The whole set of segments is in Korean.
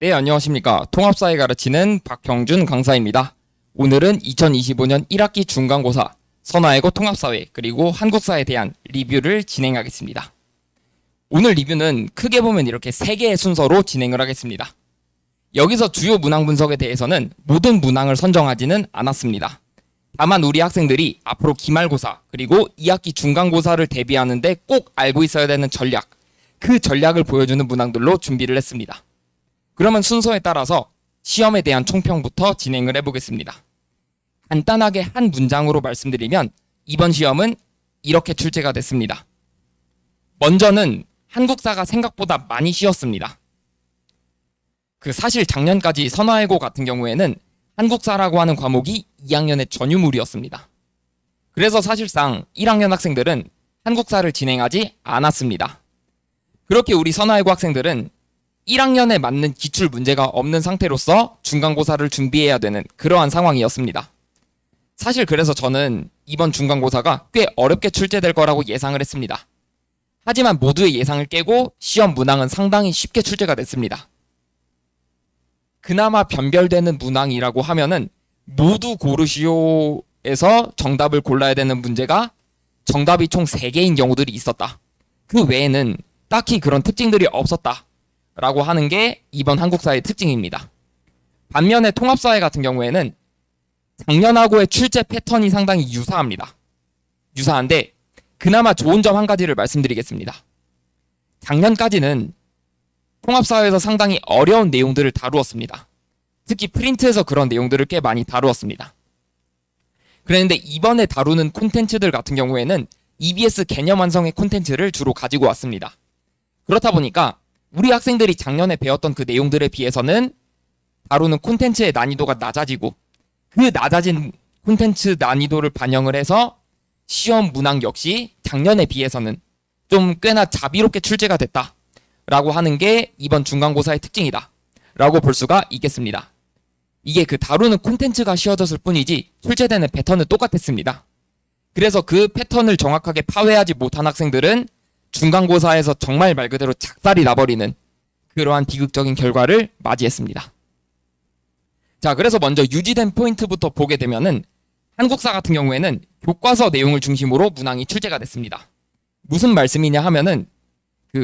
네, 안녕하십니까. 통합사회 가르치는 박형준 강사입니다. 오늘은 2025년 1학기 중간고사, 선화외고 통합사회, 그리고 한국사에 대한 리뷰를 진행하겠습니다. 오늘 리뷰는 크게 보면 이렇게 3개의 순서로 진행을 하겠습니다. 여기서 주요 문항 분석에 대해서는 모든 문항을 선정하지는 않았습니다. 다만 우리 학생들이 앞으로 기말고사, 그리고 2학기 중간고사를 대비하는데 꼭 알고 있어야 되는 전략, 그 전략을 보여주는 문항들로 준비를 했습니다. 그러면 순서에 따라서 시험에 대한 총평부터 진행을 해보겠습니다. 간단하게 한 문장으로 말씀드리면 이번 시험은 이렇게 출제가 됐습니다. 먼저는 한국사가 생각보다 많이 쉬웠습니다. 사실 작년까지 선화외고 같은 경우에는 한국사라고 하는 과목이 2학년의 전유물이었습니다. 그래서 사실상 1학년 학생들은 한국사를 진행하지 않았습니다. 그렇게 우리 선화외고 학생들은 1학년에 맞는 기출 문제가 없는 상태로서 중간고사를 준비해야 되는 그러한 상황이었습니다. 사실 그래서 저는 이번 중간고사가 꽤 어렵게 출제될 거라고 예상을 했습니다. 하지만 모두의 예상을 깨고 시험 문항은 상당히 쉽게 출제가 됐습니다. 그나마 변별되는 문항이라고 하면은 모두 고르시오에서 정답을 골라야 되는 문제가 정답이 총 3개인 경우들이 있었다. 그 외에는 딱히 그런 특징들이 없었다 라고 하는 게 이번 한국사의 특징입니다. 반면에 통합사회 같은 경우에는 작년하고의 출제 패턴이 상당히 유사합니다. 유사한데 그나마 좋은 점 한 가지를 말씀드리겠습니다. 작년까지는 통합사회에서 상당히 어려운 내용들을 다루었습니다. 특히 프린트에서 그런 내용들을 꽤 많이 다루었습니다. 그런데 이번에 다루는 콘텐츠들 같은 경우에는 EBS 개념 완성의 콘텐츠를 주로 가지고 왔습니다. 그렇다 보니까 우리 학생들이 작년에 배웠던 그 내용들에 비해서는 다루는 콘텐츠의 난이도가 낮아지고 그 낮아진 콘텐츠 난이도를 반영을 해서 시험 문항 역시 작년에 비해서는 좀 꽤나 자비롭게 출제가 됐다 라고 하는 게 이번 중간고사의 특징이다 라고 볼 수가 있겠습니다. 이게 다루는 콘텐츠가 쉬워졌을 뿐이지 출제되는 패턴은 똑같았습니다. 그래서 그 패턴을 정확하게 파괴하지 못한 학생들은 중간고사에서 정말 말 그대로 작살이 나버리는 그러한 비극적인 결과를 맞이했습니다. 자, 그래서 먼저 유지된 포인트부터 보게 되면은 한국사 같은 경우에는 교과서 내용을 중심으로 문항이 출제가 됐습니다. 무슨 말씀이냐 하면은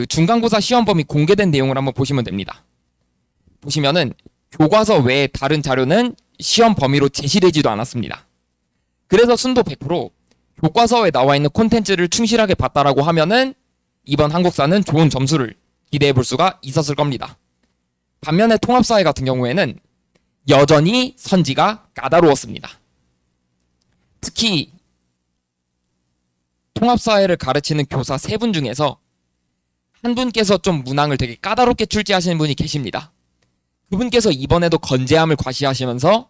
중간고사 시험 범위 공개된 내용을 한번 보시면 됩니다. 보시면은 교과서 외에 다른 자료는 시험 범위로 제시되지도 않았습니다. 그래서 순도 100% 교과서에 나와 있는 콘텐츠를 충실하게 봤다라고 하면은 이번 한국사는 좋은 점수를 기대해 볼 수가 있었을 겁니다. 반면에 통합사회 같은 경우에는 여전히 선지가 까다로웠습니다. 특히 통합사회를 가르치는 교사 3분 중에서 한 분께서 좀 문항을 되게 까다롭게 출제하시는 분이 계십니다. 그분께서 이번에도 건재함을 과시하시면서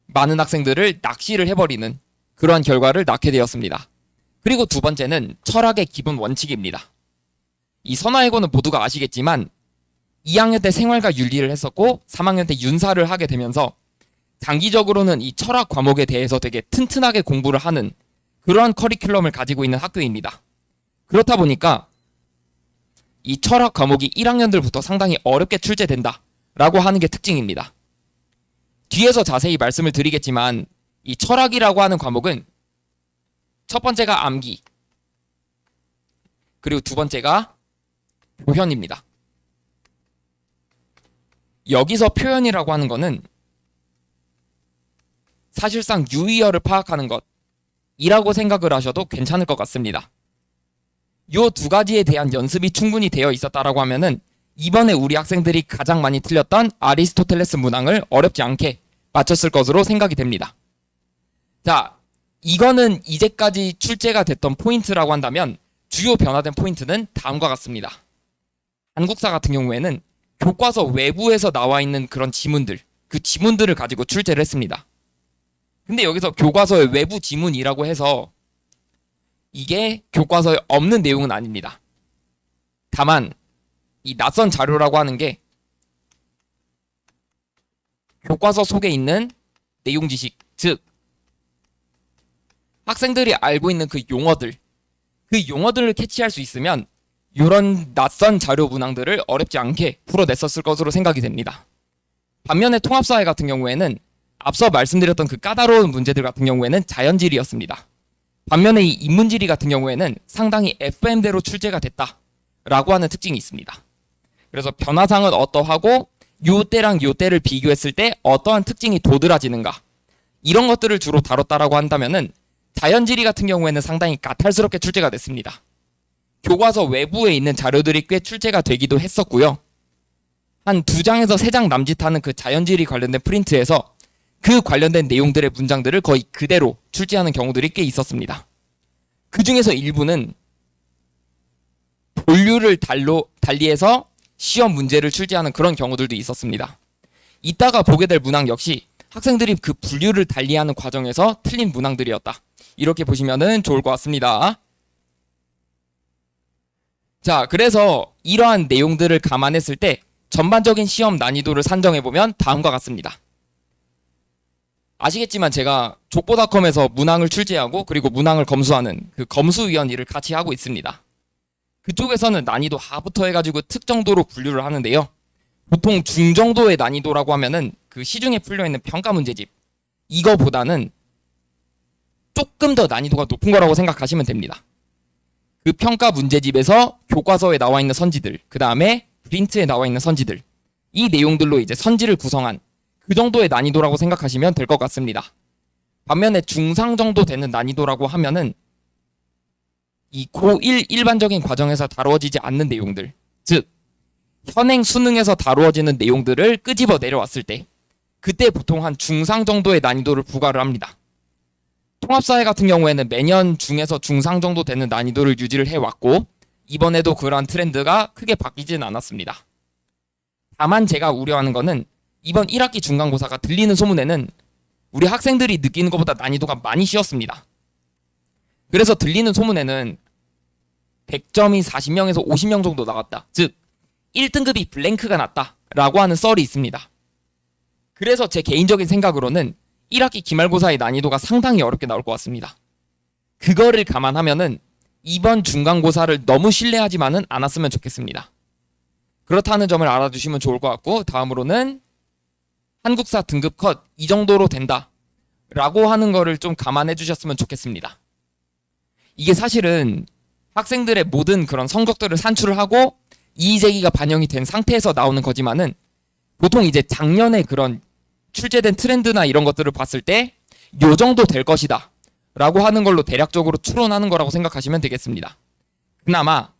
많은 학생들을 낚시를 해버리는 그러한 결과를 낳게 되었습니다. 그리고 두 번째는 철학의 기본 원칙입니다. 이 선화외고는 모두가 아시겠지만 2학년 때 생활과 윤리를 했었고 3학년 때 윤사를 하게 되면서 장기적으로는 이 철학 과목에 대해서 되게 튼튼하게 공부를 하는 그러한 커리큘럼을 가지고 있는 학교입니다. 그렇다 보니까 이 철학 과목이 1학년들부터 상당히 어렵게 출제된다 라고 하는 게 특징입니다. 뒤에서 자세히 말씀을 드리겠지만 이 철학이라고 하는 과목은 첫 번째가 암기, 그리고 두 번째가 표현입니다. 여기서 표현이라고 하는 거는 사실상 유의어를 파악하는 것이라고 생각을 하셔도 괜찮을 것 같습니다. 이 두 가지에 대한 연습이 충분히 되어 있었다라고 하면은 이번에 우리 학생들이 가장 많이 틀렸던 아리스토텔레스 문항을 어렵지 않게 맞췄을 것으로 생각이 됩니다. 자, 이거는 이제까지 출제가 됐던 포인트라고 한다면 주요 변화된 포인트는 다음과 같습니다. 한국사 같은 경우에는 교과서 외부에서 나와 있는 그런 지문들, 그 지문들을 가지고 출제를 했습니다. 근데 여기서 교과서의 외부 지문이라고 해서 이게 교과서에 없는 내용은 아닙니다. 다만 이 낯선 자료라고 하는 게 교과서 속에 있는 내용 지식, 즉 학생들이 알고 있는 그 용어들을 캐치할 수 있으면 이런 낯선 자료 문항들을 어렵지 않게 풀어냈었을 것으로 생각이 됩니다. 반면에 통합사회 같은 경우에는 앞서 말씀드렸던 그 까다로운 문제들 같은 경우에는 자연지리였습니다. 반면에 이 인문지리 같은 경우에는 상당히 FM대로 출제가 됐다라고 하는 특징이 있습니다. 그래서 변화상은 어떠하고 요 때랑 요 때를 비교했을 때 어떠한 특징이 도드라지는가, 이런 것들을 주로 다뤘다라고 한다면은 자연지리 같은 경우에는 상당히 까탈스럽게 출제가 됐습니다. 교과서 외부에 있는 자료들이 꽤 출제가 되기도 했었고요. 한 2장에서 3장 남짓하는 그 자연지리 관련된 프린트에서 그 관련된 내용들의 문장들을 거의 그대로 출제하는 경우들이 꽤 있었습니다. 그 중에서 일부는 본류를 달리해서 시험 문제를 출제하는 그런 경우들도 있었습니다. 이따가 보게 될 문항 역시 학생들이 그 분류를 달리하는 과정에서 틀린 문항들이었다, 이렇게 보시면 좋을 것 같습니다. 자, 그래서 이러한 내용들을 감안했을 때 전반적인 시험 난이도를 산정해보면 다음과 같습니다. 아시겠지만 제가 족보닷컴에서 문항을 출제하고 그리고 문항을 검수하는 그 검수위원 일을 같이 하고 있습니다. 그쪽에서는 난이도 하부터 해가지고 특정도로 분류를 하는데요. 보통 중정도의 난이도라고 하면은 그 시중에 풀려있는 평가 문제집, 이거보다는 조금 더 난이도가 높은 거라고 생각하시면 됩니다. 그 평가 문제집에서 교과서에 나와 있는 선지들, 그 다음에 프린트에 나와 있는 선지들, 이 내용들로 이제 선지를 구성한 그 정도의 난이도라고 생각하시면 될 것 같습니다. 반면에 중상 정도 되는 난이도라고 하면은 이 고1 일반적인 과정에서 다루어지지 않는 내용들, 즉 현행 수능에서 다루어지는 내용들을 끄집어 내려왔을 때 그때 보통 한 중상 정도의 난이도를 부과를 합니다. 통합사회 같은 경우에는 매년 중에서 중상 정도 되는 난이도를 유지를 해왔고 이번에도 그러한 트렌드가 크게 바뀌지는 않았습니다. 다만 제가 우려하는 거는 이번 1학기 중간고사가 들리는 소문에는 우리 학생들이 느끼는 것보다 난이도가 많이 쉬웠습니다. 그래서 들리는 소문에는 100점이 40명에서 50명 정도 나왔다, 즉 1등급이 블랭크가 났다 라고 하는 썰이 있습니다. 그래서 제 개인적인 생각으로는 1학기 기말고사의 난이도가 상당히 어렵게 나올 것 같습니다. 그거를 감안하면은 이번 중간고사를 너무 신뢰하지만은 않았으면 좋겠습니다. 그렇다는 점을 알아두시면 좋을 것 같고, 다음으로는 한국사 등급 컷 이 정도로 된다 라고 하는 거를 좀 감안해 주셨으면 좋겠습니다. 이게 사실은 학생들의 모든 그런 성적들을 산출을 하고 이의제기가 반영이 된 상태에서 나오는 거지만은 보통 이제 작년에 그런 출제된 트렌드나 이런 것들을 봤을 때 요 정도 될 것이다 라고 하는 걸로 대략적으로 추론하는 거라고 생각하시면 되겠습니다. 그나마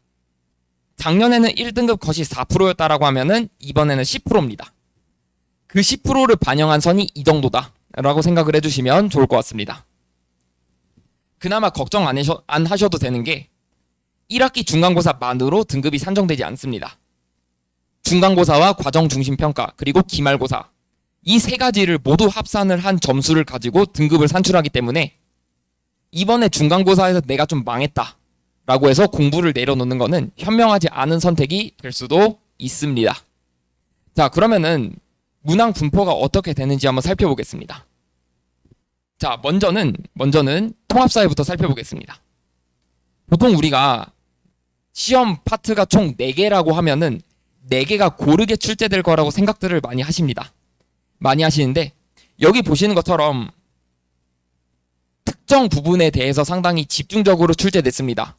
작년에는 1등급 컷이 4%였다라고 하면은 이번에는 10%입니다. 그 10%를 반영한 선이 이 정도다 라고 생각을 해주시면 좋을 것 같습니다. 그나마 걱정 안 하셔도 되는 게 1학기 중간고사만으로 등급이 산정되지 않습니다. 중간고사와 과정중심평가 그리고 기말고사, 이 세 가지를 모두 합산을 한 점수를 가지고 등급을 산출하기 때문에 이번에 중간고사에서 내가 좀 망했다 라고 해서 공부를 내려놓는 거는 현명하지 않은 선택이 될 수도 있습니다. 자, 그러면은 문항 분포가 어떻게 되는지 한번 살펴보겠습니다. 자, 먼저는 통합사회부터 살펴보겠습니다. 보통 우리가 시험 파트가 총 4개라고 하면은 4개가 고르게 출제될 거라고 생각들을 많이 하십니다. 많이 하시는데 여기 보시는 것처럼 특정 부분에 대해서 상당히 집중적으로 출제됐습니다.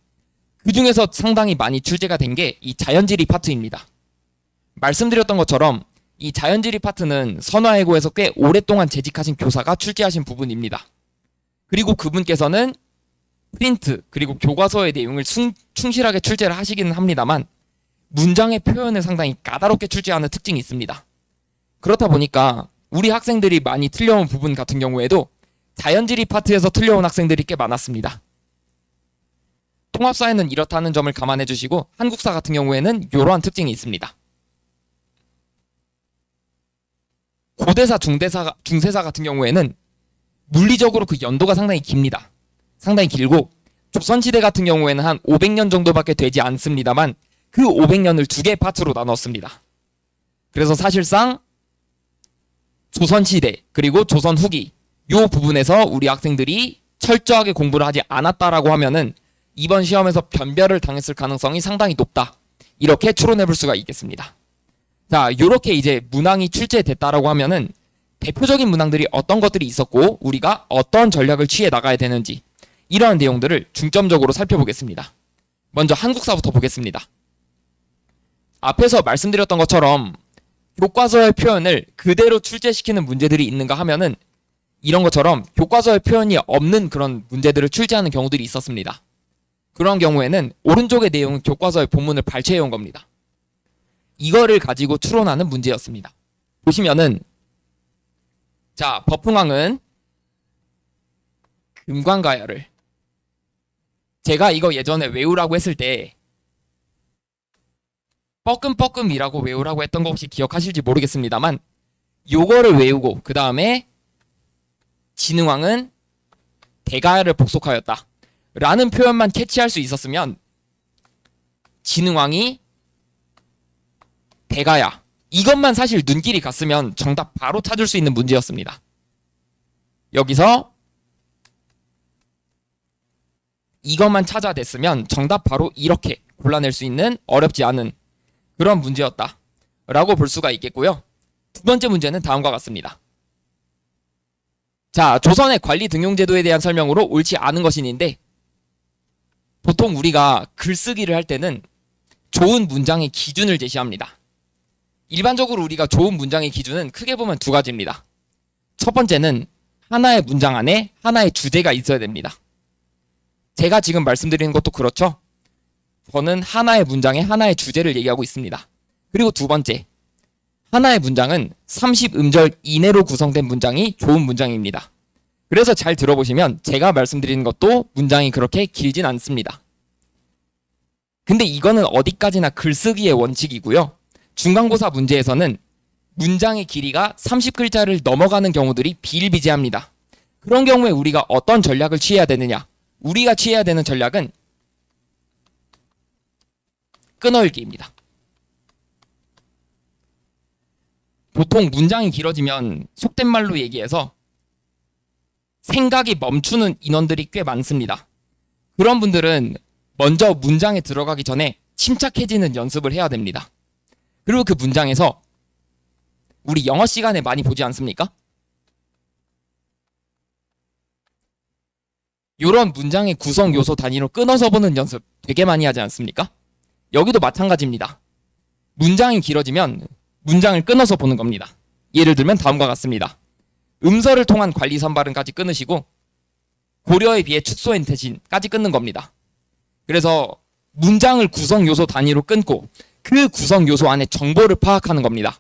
그 중에서 상당히 많이 출제가 된 게 이 자연지리 파트입니다. 말씀드렸던 것처럼 이 자연지리 파트는 선화예고에서 꽤 오랫동안 재직하신 교사가 출제하신 부분입니다. 그리고 그분께서는 프린트 그리고 교과서의 내용을 충실하게 출제를 하시기는 합니다만 문장의 표현을 상당히 까다롭게 출제하는 특징이 있습니다. 그렇다 보니까 우리 학생들이 많이 틀려온 부분 같은 경우에도 자연지리 파트에서 틀려온 학생들이 꽤 많았습니다. 통합사회는 이렇다는 점을 감안해 주시고 한국사 같은 경우에는 이러한 특징이 있습니다. 고대사, 중세사 같은 경우에는 물리적으로 그 연도가 상당히 깁니다. 상당히 길고 조선시대 같은 경우에는 한 500년 정도밖에 되지 않습니다만 그 500년을 2개의 파트로 나눴습니다. 그래서 사실상 조선시대 그리고 조선 후기 요 부분에서 우리 학생들이 철저하게 공부를 하지 않았다라고 하면은 이번 시험에서 변별을 당했을 가능성이 상당히 높다. 이렇게 추론해 볼 수가 있겠습니다. 자, 요렇게 이제 문항이 출제됐다라고 하면은 대표적인 문항들이 어떤 것들이 있었고 우리가 어떤 전략을 취해 나가야 되는지 이러한 내용들을 중점적으로 살펴보겠습니다. 먼저 한국사부터 보겠습니다. 앞에서 말씀드렸던 것처럼 교과서의 표현을 그대로 출제시키는 문제들이 있는가 하면은 이런 것처럼 교과서의 표현이 없는 그런 문제들을 출제하는 경우들이 있었습니다. 그런 경우에는 오른쪽의 내용은 교과서의 본문을 발췌해 온 겁니다. 이거를 가지고 추론하는 문제였습니다. 보시면은 자, 법흥왕은 금관가야를 제가 이거 예전에 외우라고 했을 때 뻐끔뻐끔이라고 외우라고 했던 거 혹시 기억하실지 모르겠습니다만 요거를 외우고 그 다음에 진흥왕은 대가야를 복속하였다 라는 표현만 캐치할 수 있었으면 진흥왕이 대가야 이것만 사실 눈길이 갔으면 정답 바로 찾을 수 있는 문제였습니다. 여기서 이것만 찾아냈으면 정답 바로 이렇게 골라낼 수 있는 어렵지 않은 그런 문제였다 라고 볼 수가 있겠고요. 두 번째 문제는 다음과 같습니다. 자, 조선의 관리 등용제도에 대한 설명으로 옳지 않은 것인인데 보통 우리가 글쓰기를 할 때는 좋은 문장의 기준을 제시합니다. 일반적으로 우리가 좋은 문장의 기준은 크게 보면 두 가지입니다. 첫 번째는 하나의 문장 안에 하나의 주제가 있어야 됩니다. 제가 지금 말씀드리는 것도 그렇죠. 저는 하나의 문장에 하나의 주제를 얘기하고 있습니다. 그리고 두 번째, 하나의 문장은 30음절 이내로 구성된 문장이 좋은 문장입니다. 그래서 잘 들어보시면 제가 말씀드리는 것도 문장이 그렇게 길진 않습니다. 근데 이거는 어디까지나 글쓰기의 원칙이고요. 중간고사 문제에서는 문장의 길이가 30글자를 넘어가는 경우들이 비일비재합니다. 그런 경우에 우리가 어떤 전략을 취해야 되느냐? 우리가 취해야 되는 전략은 끊어읽기입니다. 보통 문장이 길어지면 속된 말로 얘기해서 생각이 멈추는 인원들이 꽤 많습니다. 그런 분들은 먼저 문장에 들어가기 전에 침착해지는 연습을 해야 됩니다. 그리고 그 문장에서 우리 영어 시간에 많이 보지 않습니까? 이런 문장의 구성 요소 단위로 끊어서 보는 연습 되게 많이 하지 않습니까? 여기도 마찬가지입니다. 문장이 길어지면 문장을 끊어서 보는 겁니다. 예를 들면 다음과 같습니다. 음서를 통한 관리 선발은까지 끊으시고 고려에 비해 축소엔 대신까지 끊는 겁니다. 그래서 문장을 구성 요소 단위로 끊고 그 구성 요소 안에 정보를 파악하는 겁니다.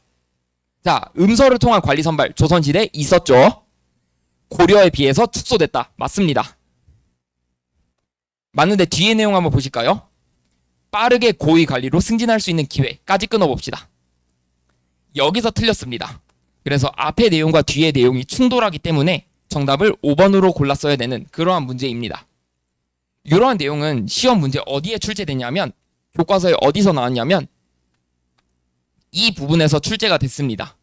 자, 음서를 통한 관리 선발 조선시대에 있었죠. 고려에 비해서 축소됐다. 맞습니다. 맞는데 뒤에 내용 한번 보실까요? 빠르게 고위 관리로 승진할 수 있는 기회까지 끊어봅시다. 여기서 틀렸습니다. 그래서 앞의 내용과 뒤의 내용이 충돌하기 때문에 정답을 5번으로 골랐어야 되는 그러한 문제입니다. 이러한 내용은 시험 문제 어디에 출제됐냐면 교과서에 어디서 나왔냐면 이 부분에서 출제가 됐습니다.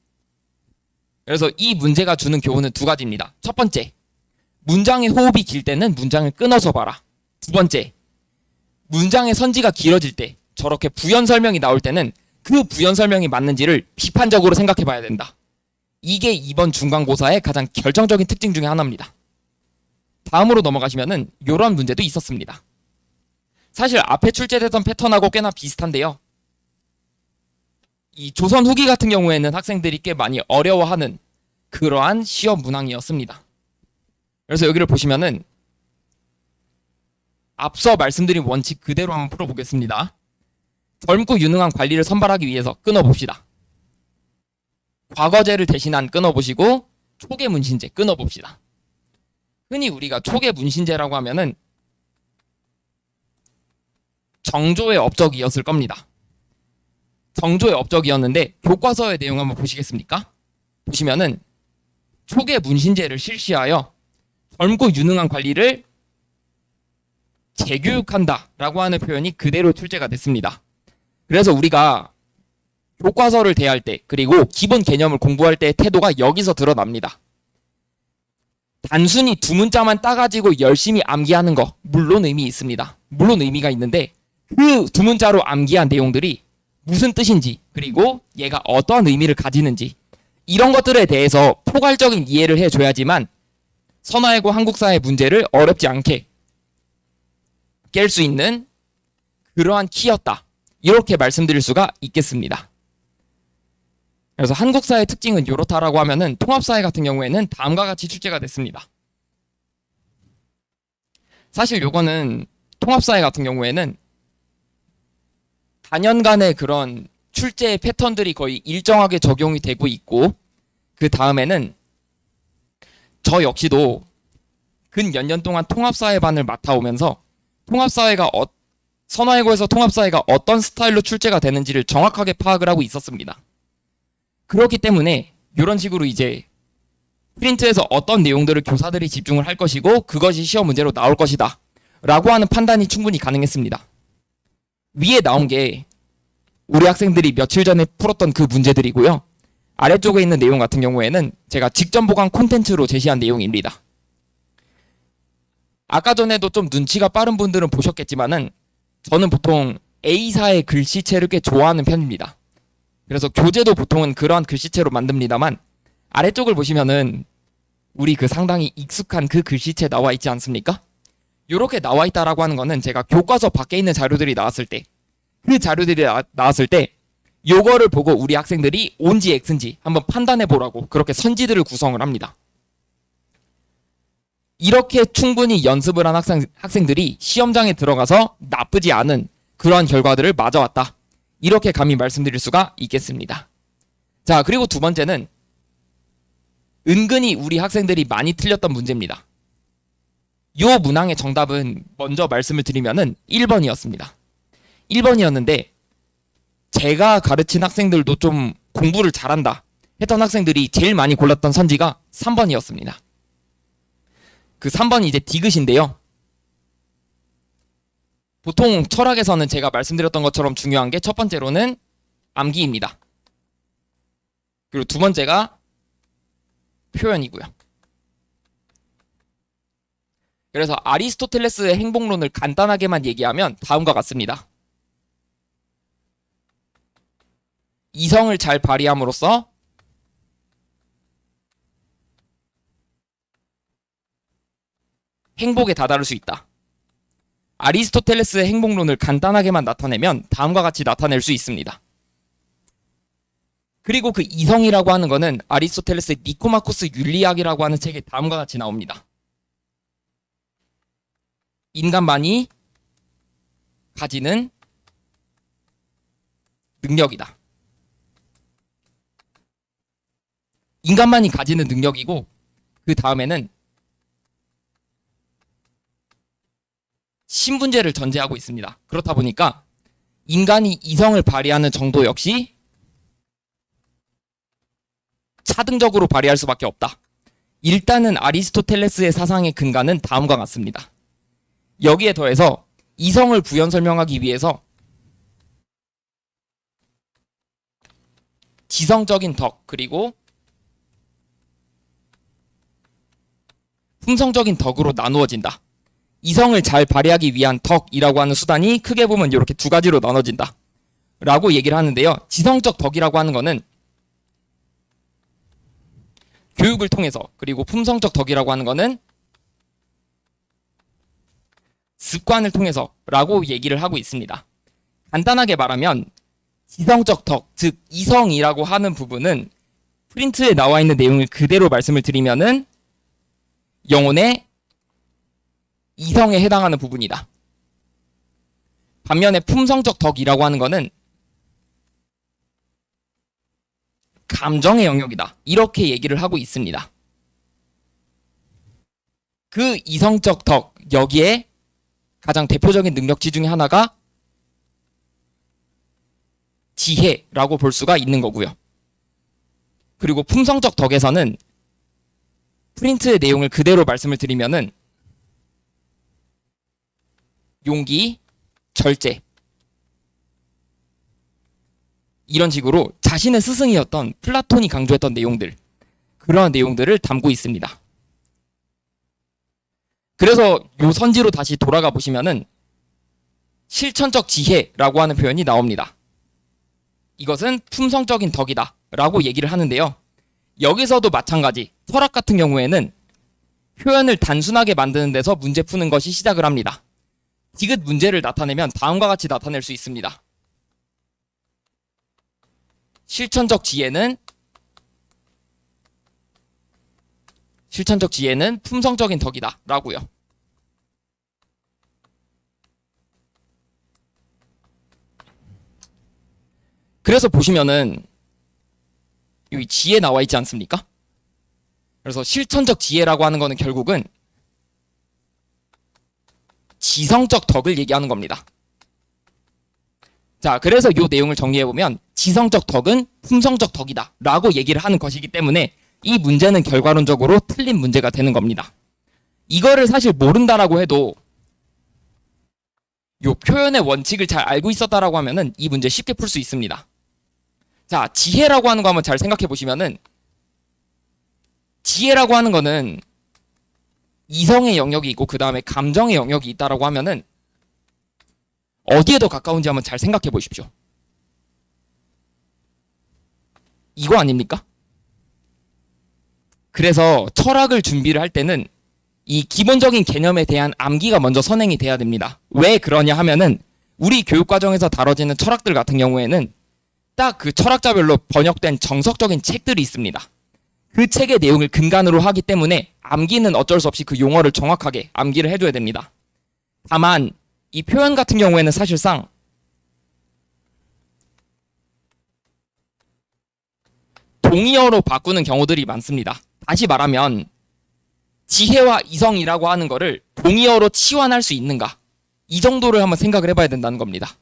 그래서 이 문제가 주는 교훈은 두 가지입니다. 첫 번째, 문장의 호흡이 길 때는 문장을 끊어서 봐라. 두 번째, 문장의 선지가 길어질 때 저렇게 부연 설명이 나올 때는 그 부연 설명이 맞는지를 비판적으로 생각해 봐야 된다. 이게 이번 중간고사의 가장 결정적인 특징 중에 하나입니다. 다음으로 넘어가시면은 이런 문제도 있었습니다. 사실 앞에 출제됐던 패턴하고 꽤나 비슷한데요. 이 조선 후기 같은 경우에는 학생들이 꽤 많이 어려워하는 그러한 시험 문항이었습니다. 그래서 여기를 보시면은 앞서 말씀드린 원칙 그대로 한번 풀어보겠습니다. 젊고 유능한 관리를 선발하기 위해서 끊어봅시다. 과거제를 대신한 끊어보시고 초계 문신제 끊어봅시다. 흔히 우리가 초계 문신제라고 하면은 정조의 업적이었을 겁니다. 정조의 업적이었는데 교과서의 내용 한번 보시겠습니까? 보시면은 초계 문신제를 실시하여 젊고 유능한 관리를 재교육한다라고 하는 표현이 그대로 출제가 됐습니다. 그래서 우리가 교과서를 대할 때 그리고 기본 개념을 공부할 때의 태도가 여기서 드러납니다. 단순히 두 문자만 따가지고 열심히 암기하는 거 물론 의미 있습니다. 물론 의미가 있는데 그 두 문자로 암기한 내용들이 무슨 뜻인지 그리고 얘가 어떠한 의미를 가지는지 이런 것들에 대해서 포괄적인 이해를 해줘야지만 선화외고 한국사의 문제를 어렵지 않게 깰 수 있는 그러한 키였다. 이렇게 말씀드릴 수가 있겠습니다. 그래서 한국사의 특징은 이렇다라고 하면은 통합사회 같은 경우에는 다음과 같이 출제가 됐습니다. 사실 요거는 통합사회 같은 경우에는 단연간의 그런 출제 패턴들이 거의 일정하게 적용이 되고 있고 그 다음에는 저 역시도 근 몇 년 동안 통합사회반을 맡아오면서 통합사회가 선화외고에서 통합사회가 어떤 스타일로 출제가 되는지를 정확하게 파악을 하고 있었습니다. 그렇기 때문에 이런 식으로 이제 프린트에서 어떤 내용들을 교사들이 집중을 할 것이고 그것이 시험 문제로 나올 것이다 라고 하는 판단이 충분히 가능했습니다. 위에 나온 게 우리 학생들이 며칠 전에 풀었던 그 문제들이고요. 아래쪽에 있는 내용 같은 경우에는 제가 직전 보강 콘텐츠로 제시한 내용입니다. 아까 전에도 좀 눈치가 빠른 분들은 보셨겠지만은 저는 보통 A사의 글씨체를 꽤 좋아하는 편입니다. 그래서 교재도 보통은 그러한 글씨체로 만듭니다만 아래쪽을 보시면은 우리 그 상당히 익숙한 그 글씨체 나와 있지 않습니까? 이렇게 나와 있다라고 하는 거는 제가 교과서 밖에 있는 자료들이 나왔을 때 그 자료들이 나왔을 때 요거를 보고 우리 학생들이 O인지 X인지 한번 판단해 보라고 그렇게 선지들을 구성을 합니다. 이렇게 충분히 연습을 한 학생들이 시험장에 들어가서 나쁘지 않은 그러한 결과들을 맞아왔다. 이렇게 감히 말씀드릴 수가 있겠습니다. 자, 그리고 두 번째는 은근히 우리 학생들이 많이 틀렸던 문제입니다. 요 문항의 정답은 먼저 말씀을 드리면은 1번이었습니다. 1번이었는데 제가 가르친 학생들도 좀 공부를 잘한다 했던 학생들이 제일 많이 골랐던 선지가 3번이었습니다. 그 3번이 이제 디귿인데요. 보통 철학에서는 제가 말씀드렸던 것처럼 중요한 게 첫 번째로는 암기입니다. 그리고 두 번째가 표현이고요. 그래서 아리스토텔레스의 행복론을 간단하게만 얘기하면 다음과 같습니다. 이성을 잘 발휘함으로써 행복에 다다를 수 있다. 아리스토텔레스의 행복론을 간단하게만 나타내면 다음과 같이 나타낼 수 있습니다. 그리고 그 이성이라고 하는 거는 아리스토텔레스의 니코마코스 윤리학이라고 하는 책에 다음과 같이 나옵니다. 인간만이 가지는 능력이다. 인간만이 가지는 능력이고 그 다음에는 신분제를 전제하고 있습니다. 그렇다 보니까 인간이 이성을 발휘하는 정도 역시 차등적으로 발휘할 수밖에 없다. 일단은 아리스토텔레스의 사상의 근간은 다음과 같습니다. 여기에 더해서 이성을 부연 설명하기 위해서 지성적인 덕 그리고 품성적인 덕으로 나누어진다. 이성을 잘 발휘하기 위한 덕이라고 하는 수단이 크게 보면 이렇게 두 가지로 나눠진다 라고 얘기를 하는데요. 지성적 덕이라고 하는 거는 교육을 통해서, 그리고 품성적 덕이라고 하는 거는 습관을 통해서 라고 얘기를 하고 있습니다. 간단하게 말하면 지성적 덕, 즉 이성이라고 하는 부분은 프린트에 나와 있는 내용을 그대로 말씀을 드리면은 영혼의 이성에 해당하는 부분이다. 반면에 품성적 덕이라고 하는 거는 감정의 영역이다. 이렇게 얘기를 하고 있습니다. 그 이성적 덕, 여기에 가장 대표적인 능력치 중에 하나가 지혜라고 볼 수가 있는 거고요. 그리고 품성적 덕에서는 프린트의 내용을 그대로 말씀을 드리면은 용기, 절제 이런 식으로 자신의 스승이었던 플라톤이 강조했던 내용들, 그러한 내용들을 담고 있습니다. 그래서 요 선지로 다시 돌아가 보시면은 실천적 지혜라고 하는 표현이 나옵니다. 이것은 품성적인 덕이다 라고 얘기를 하는데요. 여기서도 마찬가지 철학 같은 경우에는 표현을 단순하게 만드는 데서 문제 푸는 것이 시작을 합니다. 디귿 문제를 나타내면 다음과 같이 나타낼 수 있습니다. 실천적 지혜는 품성적인 덕이다 라고요. 그래서 보시면은 여기 지혜 나와 있지 않습니까? 그래서 실천적 지혜라고 하는 거는 결국은 지성적 덕을 얘기하는 겁니다. 자, 그래서 이 내용을 정리해보면 지성적 덕은 품성적 덕이다 라고 얘기를 하는 것이기 때문에 이 문제는 결과론적으로 틀린 문제가 되는 겁니다. 이거를 사실 모른다라고 해도 이 표현의 원칙을 잘 알고 있었다라고 하면은 이 문제 쉽게 풀 수 있습니다. 자, 지혜라고 하는 거 한번 잘 생각해 보시면은 지혜라고 하는 거는 이성의 영역이 있고 그 다음에 감정의 영역이 있다라고 하면은 어디에 더 가까운지 한번 잘 생각해 보십시오. 이거 아닙니까? 그래서 철학을 준비를 할 때는 이 기본적인 개념에 대한 암기가 먼저 선행이 돼야 됩니다. 왜 그러냐 하면은 우리 교육과정에서 다뤄지는 철학들 같은 경우에는 딱 그 철학자별로 번역된 정석적인 책들이 있습니다. 그 책의 내용을 근간으로 하기 때문에 암기는 어쩔 수 없이 그 용어를 정확하게 암기를 해줘야 됩니다. 다만 이 표현 같은 경우에는 사실상 동의어로 바꾸는 경우들이 많습니다. 다시 말하면 지혜와 이성이라고 하는 거를 동의어로 치환할 수 있는가, 이 정도를 한번 생각을 해봐야 된다는 겁니다.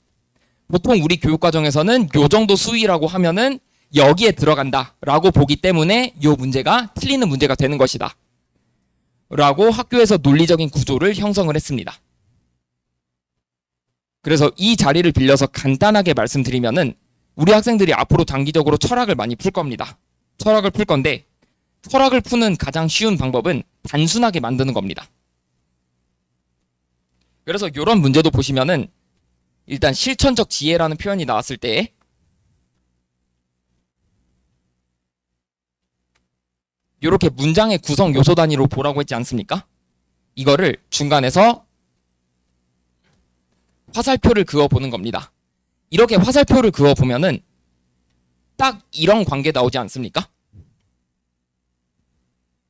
보통 우리 교육과정에서는 요 정도 수위라고 하면은 여기에 들어간다 라고 보기 때문에 요 문제가 틀리는 문제가 되는 것이다 라고 학교에서 논리적인 구조를 형성을 했습니다. 그래서 이 자리를 빌려서 간단하게 말씀드리면은 우리 학생들이 앞으로 장기적으로 철학을 많이 풀 겁니다. 철학을 풀 건데 철학을 푸는 가장 쉬운 방법은 단순하게 만드는 겁니다. 그래서 이런 문제도 보시면은 일단 실천적 지혜라는 표현이 나왔을 때 이렇게 문장의 구성 요소 단위로 보라고 했지 않습니까? 이거를 중간에서 화살표를 그어보는 겁니다. 이렇게 화살표를 그어보면은 딱 이런 관계 나오지 않습니까?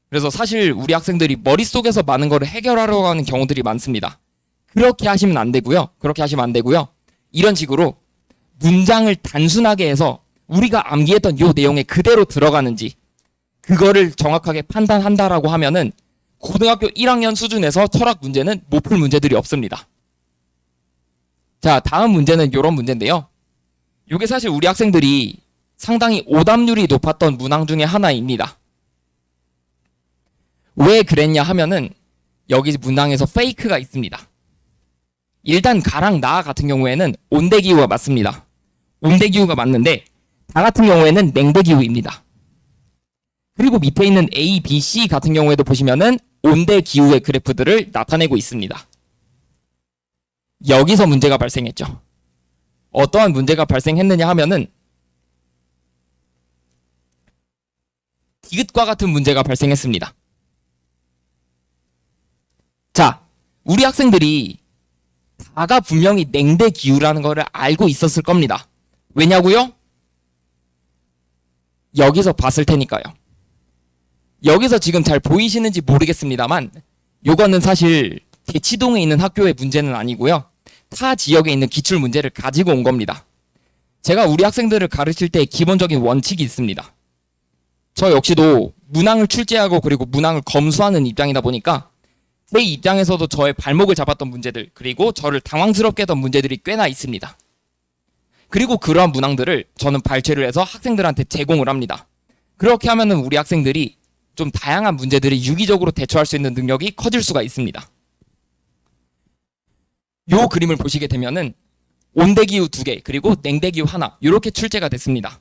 그래서 사실 우리 학생들이 머릿속에서 많은 거를 해결하려고 하는 경우들이 많습니다. 그렇게 하시면 안 되고요. 이런 식으로 문장을 단순하게 해서 우리가 암기했던 요 내용에 그대로 들어가는지 그거를 정확하게 판단한다라고 하면은 고등학교 1학년 수준에서 철학 문제는 못 풀 문제들이 없습니다. 자, 다음 문제는 요런 문제인데요. 요게 사실 우리 학생들이 상당히 오답률이 높았던 문항 중에 하나입니다. 왜 그랬냐 하면은 여기 문항에서 페이크가 있습니다. 일단 가랑 나 같은 경우에는 온대기후가 맞습니다. 온대기후가 맞는데 다 같은 경우에는 냉대기후입니다. 그리고 밑에 있는 A, B, C 같은 경우에도 보시면은 온대기후의 그래프들을 나타내고 있습니다. 여기서 문제가 발생했죠. 어떠한 문제가 발생했느냐 하면은 디귿과 같은 문제가 발생했습니다. 자, 우리 학생들이 다가 분명히 냉대기후라는 것을 알고 있었을 겁니다. 왜냐고요? 여기서 봤을 테니까요. 여기서 지금 잘 보이시는지 모르겠습니다만 요거는 사실 대치동에 있는 학교의 문제는 아니고요. 타 지역에 있는 기출 문제를 가지고 온 겁니다. 제가 우리 학생들을 가르칠 때 기본적인 원칙이 있습니다. 저 역시도 문항을 출제하고 그리고 문항을 검수하는 입장이다 보니까 제 입장에서도 저의 발목을 잡았던 문제들 그리고 저를 당황스럽게 했던 문제들이 꽤나 있습니다. 그리고 그러한 문항들을 저는 발췌를 해서 학생들한테 제공을 합니다. 그렇게 하면은 우리 학생들이 좀 다양한 문제들을 유기적으로 대처할 수 있는 능력이 커질 수가 있습니다. 요 그림을 보시게 되면은 온대기후 2개 그리고 냉대기후 하나 이렇게 출제가 됐습니다.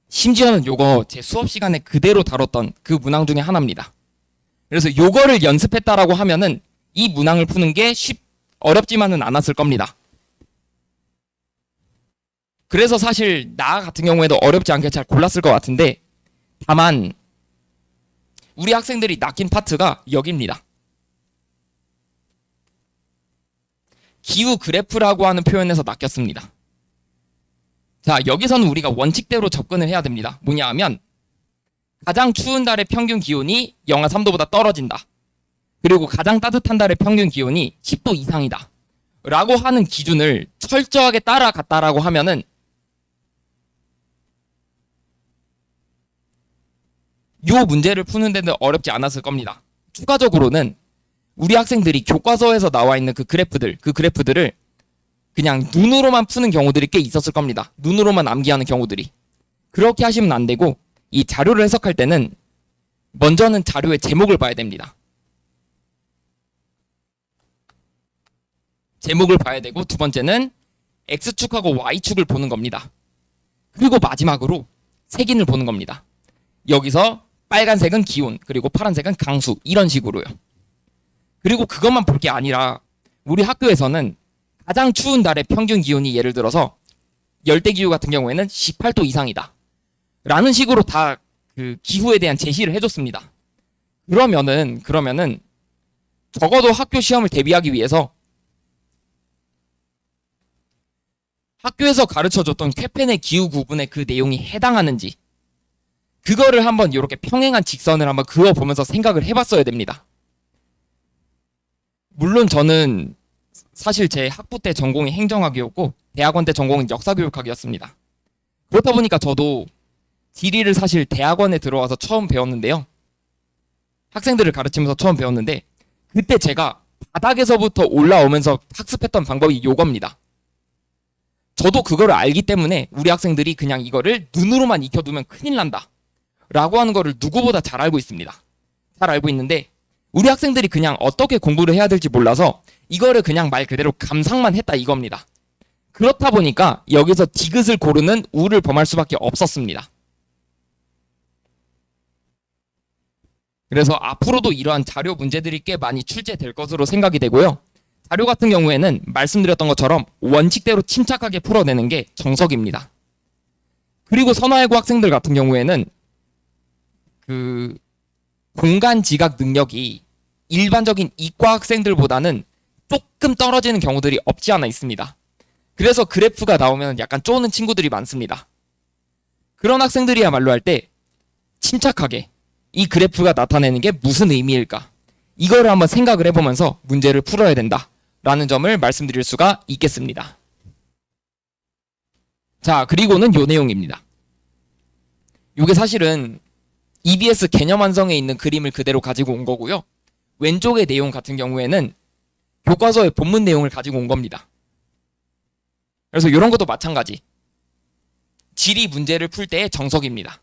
심지어는 요거 제 수업 시간에 그대로 다뤘던 그 문항 중에 하나입니다. 그래서 요거를 연습했다라고 하면은 이 문항을 푸는 게 어렵지만은 않았을 겁니다. 그래서 사실 나 같은 경우에도 어렵지 않게 잘 골랐을 것 같은데, 다만 우리 학생들이 낚인 파트가 여기입니다. 기후 그래프라고 하는 표현에서 낚였습니다. 자, 여기서는 우리가 원칙대로 접근을 해야 됩니다. 뭐냐 하면 가장 추운 달의 평균 기온이 영하 3도보다 떨어진다. 그리고 가장 따뜻한 달의 평균 기온이 10도 이상이다. 라고 하는 기준을 철저하게 따라갔다라고 하면은 요 문제를 푸는 데는 어렵지 않았을 겁니다. 추가적으로는 우리 학생들이 교과서에서 나와 있는 그 그래프들을 그냥 눈으로만 푸는 경우들이 꽤 있었을 겁니다. 눈으로만 암기하는 경우들이. 그렇게 하시면 안 되고, 이 자료를 해석할 때는 먼저는 자료의 제목을 봐야 됩니다. 제목을 봐야 되고, 두 번째는 X축하고 Y축을 보는 겁니다. 그리고 마지막으로 색인을 보는 겁니다. 여기서 빨간색은 기온, 그리고 파란색은 강수, 이런 식으로요. 그리고 그것만 볼 게 아니라 우리 학교에서는 가장 추운 달의 평균 기온이 예를 들어서 열대기후 같은 경우에는 18도 이상이다 라는 식으로 다 그 기후에 대한 제시를 해줬습니다. 그러면은 적어도 학교 시험을 대비하기 위해서 학교에서 가르쳐줬던 쾌펜의 기후 구분의 그 내용이 해당하는지, 그거를 한번 이렇게 평행한 직선을 한번 그어보면서 생각을 해봤어야 됩니다. 물론 저는 사실 제 학부 때 전공이 행정학이었고 대학원 때 전공은 역사교육학이었습니다. 그렇다 보니까 저도 지리를 사실 대학원에 들어와서 처음 배웠는데요. 학생들을 가르치면서 처음 배웠는데, 그때 제가 바닥에서부터 올라오면서 학습했던 방법이 요겁니다. 저도 그거를 알기 때문에 우리 학생들이 그냥 이거를 눈으로만 익혀두면 큰일 난다 라고 하는 거를 누구보다 잘 알고 있습니다. 잘 알고 있는데 우리 학생들이 그냥 어떻게 공부를 해야 될지 몰라서 이거를 그냥 말 그대로 감상만 했다 이겁니다. 그렇다 보니까 여기서 디귿을 고르는 우를 범할 수밖에 없었습니다. 그래서 앞으로도 이러한 자료 문제들이 꽤 많이 출제될 것으로 생각이 되고요. 자료 같은 경우에는 말씀드렸던 것처럼 원칙대로 침착하게 풀어내는 게 정석입니다. 그리고 선화외고 학생들 같은 경우에는 그 공간 지각 능력이 일반적인 이과 학생들보다는 조금 떨어지는 경우들이 없지 않아 있습니다. 그래서 그래프가 나오면 약간 쪼는 친구들이 많습니다. 그런 학생들이야말로 할 때 침착하게 이 그래프가 나타내는 게 무슨 의미일까? 이거를 한번 생각을 해보면서 문제를 풀어야 된다라는 점을 말씀드릴 수가 있겠습니다. 자, 그리고는 요 내용입니다. 요게 사실은 EBS 개념 완성에 있는 그림을 그대로 가지고 온 거고요. 왼쪽의 내용 같은 경우에는 교과서의 본문 내용을 가지고 온 겁니다. 그래서 이런 것도 마찬가지. 지리 문제를 풀 때의 정석입니다.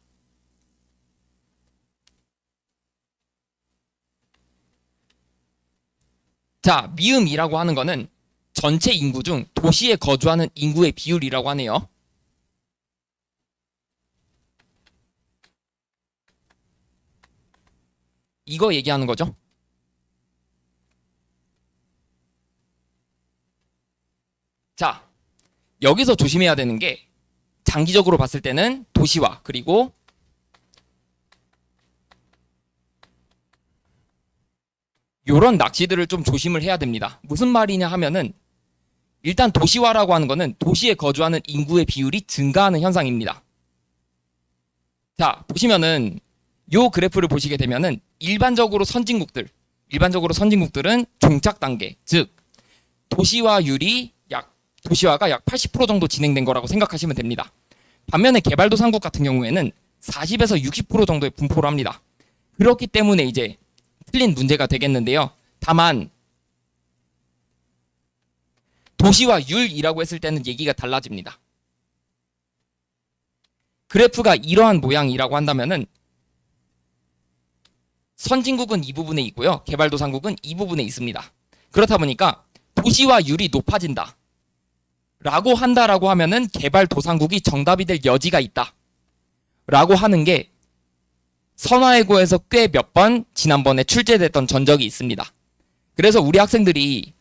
자, 미음이라고 하는 거는 전체 인구 중 도시에 거주하는 인구의 비율이라고 하네요. 이거 얘기하는 거죠. 자, 여기서 조심해야 되는 게 장기적으로 봤을 때는 도시화, 그리고 요런 낚시들을 좀 조심을 해야 됩니다. 무슨 말이냐 하면은 일단 도시화라고 하는 거는 도시에 거주하는 인구의 비율이 증가하는 현상입니다. 자, 보시면은 요 그래프를 보시게 되면은 일반적으로 선진국들은 종착 단계, 즉 도시화가 약 80% 정도 진행된 거라고 생각하시면 됩니다. 반면에 개발도상국 같은 경우에는 40에서 60% 정도의 분포를 합니다. 그렇기 때문에 이제 틀린 문제가 되겠는데요. 다만 도시화율이라고 했을 때는 얘기가 달라집니다. 그래프가 이러한 모양이라고 한다면은 선진국은 이 부분에 있고요. 개발도상국은 이 부분에 있습니다. 그렇다 보니까 도시화율이 높아진다 라고 한다라고 하면은 개발도상국이 정답이 될 여지가 있다 라고 하는 게 선화예고에서 꽤 몇 번 지난번에 출제됐던 전적이 있습니다. 그래서 우리 학생들이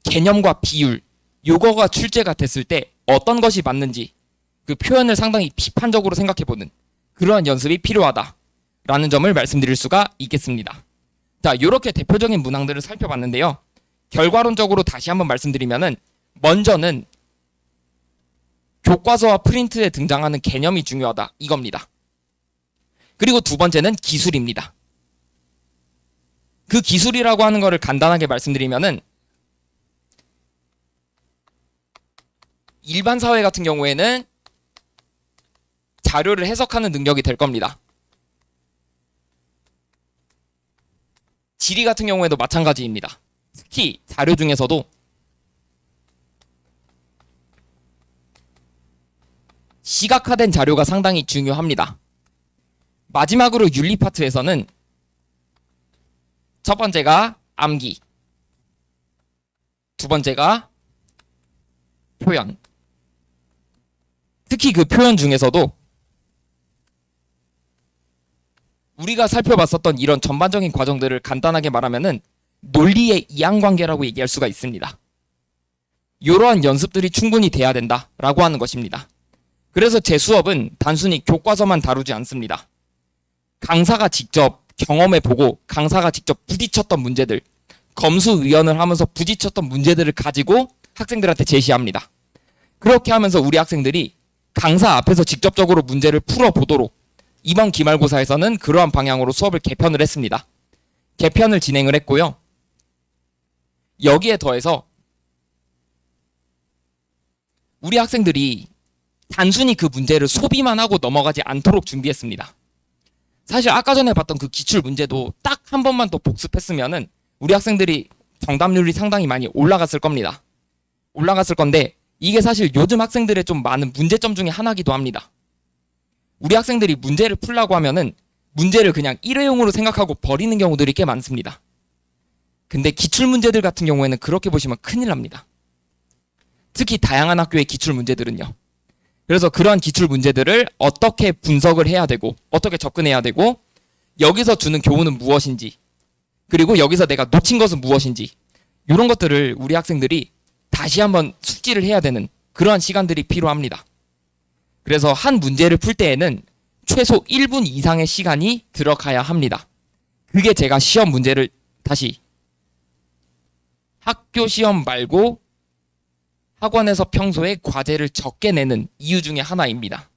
개념과 비율, 요거가 출제가 됐을 때 어떤 것이 맞는지 그 표현을 상당히 비판적으로 생각해보는 그러한 연습이 필요하다라는 점을 말씀드릴 수가 있겠습니다. 자, 이렇게 대표적인 문항들을 살펴봤는데요. 결과론적으로 다시 한번 말씀드리면은 먼저는 교과서와 프린트에 등장하는 개념이 중요하다 이겁니다. 그리고 두 번째는 기술입니다. 그 기술이라고 하는 것을 간단하게 말씀드리면은 일반 사회 같은 경우에는 자료를 해석하는 능력이 될 겁니다. 지리 같은 경우에도 마찬가지입니다. 특히 자료 중에서도 시각화된 자료가 상당히 중요합니다. 마지막으로 윤리 파트에서는 첫 번째가 암기, 두 번째가 표현. 특히 그 표현 중에서도 우리가 살펴봤었던 이런 전반적인 과정들을 간단하게 말하면은 논리의 이항관계라고 얘기할 수가 있습니다. 이러한 연습들이 충분히 돼야 된다라고 하는 것입니다. 그래서 제 수업은 단순히 교과서만 다루지 않습니다. 강사가 직접 경험해보고 강사가 직접 부딪혔던 문제들, 검수의연을 하면서 부딪혔던 문제들을 가지고 학생들한테 제시합니다. 그렇게 하면서 우리 학생들이 강사 앞에서 직접적으로 문제를 풀어보도록 이번 기말고사에서는 그러한 방향으로 수업을 개편을 했습니다. 개편을 진행을 했고요. 여기에 더해서 우리 학생들이 단순히 그 문제를 소비만 하고 넘어가지 않도록 준비했습니다. 사실 아까 전에 봤던 그 기출 문제도 딱 한 번만 더 복습했으면은 우리 학생들이 정답률이 상당히 많이 올라갔을 겁니다. 올라갔을 건데 이게 사실 요즘 학생들의 좀 많은 문제점 중에 하나기도 합니다. 우리 학생들이 문제를 풀라고 하면은 문제를 그냥 일회용으로 생각하고 버리는 경우들이 꽤 많습니다. 근데 기출 문제들 같은 경우에는 그렇게 보시면 큰일 납니다. 특히 다양한 학교의 기출 문제들은요. 그래서 그러한 기출 문제들을 어떻게 분석을 해야 되고 어떻게 접근해야 되고 여기서 주는 교훈은 무엇인지 그리고 여기서 내가 놓친 것은 무엇인지 이런 것들을 우리 학생들이 다시 한번 숙지를 해야 되는 그러한 시간들이 필요합니다. 그래서 한 문제를 풀 때에는 최소 1분 이상의 시간이 들어가야 합니다. 그게 제가 시험 문제를 다시 학교 시험 말고 학원에서 평소에 과제를 적게 내는 이유 중에 하나입니다.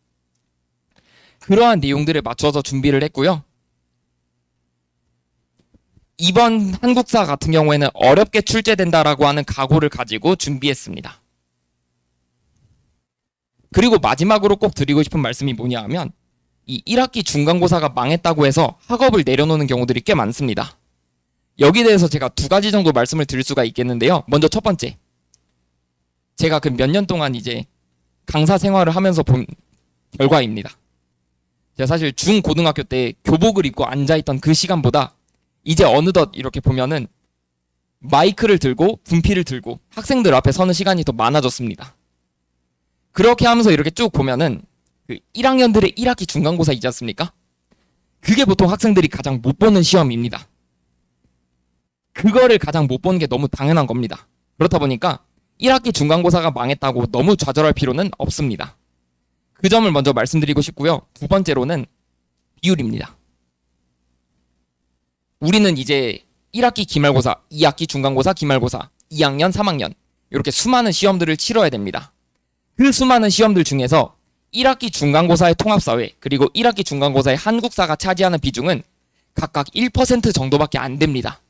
그러한 내용들에 맞춰서 준비를 했고요. 이번 한국사 같은 경우에는 어렵게 출제된다라고 하는 각오를 가지고 준비했습니다. 그리고 마지막으로 꼭 드리고 싶은 말씀이 뭐냐 하면 이 1학기 중간고사가 망했다고 해서 학업을 내려놓는 경우들이 꽤 많습니다. 여기에 대해서 제가 두 가지 정도 말씀을 드릴 수가 있겠는데요. 먼저 첫 번째, 제가 그 몇 년 동안 이제 강사 생활을 하면서 본 결과입니다. 제가 사실 중고등학교 때 교복을 입고 앉아있던 그 시간보다 이제 어느덧 이렇게 보면은 마이크를 들고 분필을 들고 학생들 앞에 서는 시간이 더 많아졌습니다. 그렇게 하면서 이렇게 쭉 보면은 그 1학년들의 1학기 중간고사 있지 않습니까? 그게 보통 학생들이 가장 못 보는 시험입니다. 그거를 가장 못 보는 게 너무 당연한 겁니다. 그렇다 보니까 1학기 중간고사가 망했다고 너무 좌절할 필요는 없습니다. 그 점을 먼저 말씀드리고 싶고요. 두 번째로는 비율입니다. 우리는 이제 1학기 기말고사, 2학기 중간고사, 기말고사, 2학년, 3학년 이렇게 수많은 시험들을 치러야 됩니다. 그 수많은 시험들 중에서 1학기 중간고사의 통합사회 그리고 1학기 중간고사의 한국사가 차지하는 비중은 각각 1% 정도밖에 안 됩니다.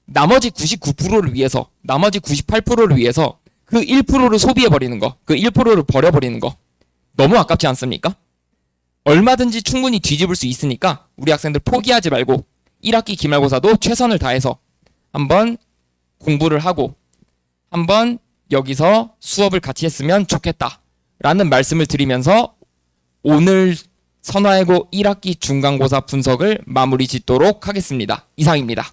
나머지 99%를 위해서, 나머지 98%를 위해서 그 1%를 소비해버리는 거, 그 1%를 버려버리는 거 너무 아깝지 않습니까? 얼마든지 충분히 뒤집을 수 있으니까 우리 학생들 포기하지 말고 1학기 기말고사도 최선을 다해서 한번 공부를 하고 한번 여기서 수업을 같이 했으면 좋겠다라는 말씀을 드리면서 오늘 선화예고 1학기 중간고사 분석을 마무리 짓도록 하겠습니다. 이상입니다.